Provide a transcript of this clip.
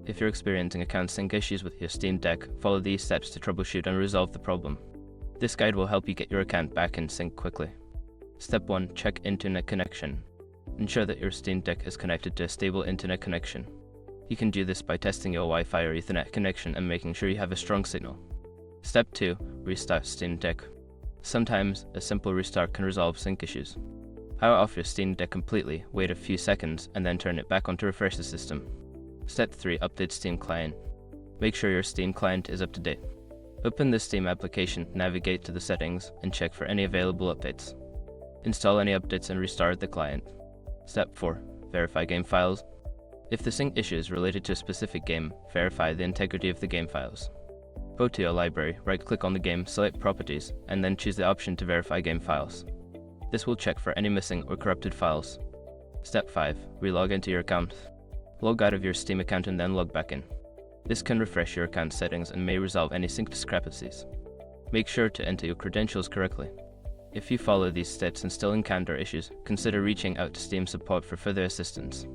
If you're experiencing account sync issues with your Steam Deck, follow these steps to troubleshoot and resolve the problem. This guide will help you get your account back in sync quickly. Step 1. Check internet connection. Ensure that your Steam Deck is connected to a stable internet connection. You can do this by testing your Wi-Fi or Ethernet connection and making sure you have a strong signal. Step 2. Restart Steam Deck. Sometimes, a simple restart can resolve sync issues. Power off your Steam Deck completely, wait a few seconds, and then turn it back on to refresh the system. Step 3. Update Steam Client. Make sure your Steam client is up to date. Open the Steam application, navigate to the settings, and check for any available updates. Install any updates and restart the client. Step 4. Verify game files. If the sync issue is related to a specific game, verify the integrity of the game files. Go to your library, right-click on the game, select Properties, and then choose the option to verify game files. This will check for any missing or corrupted files. Step 5. Relog into your account. Log out of your Steam account and then log back in. This can refresh your account settings and may resolve any sync discrepancies. Make sure to enter your credentials correctly. If you follow these steps and still encounter issues, consider reaching out to Steam support for further assistance.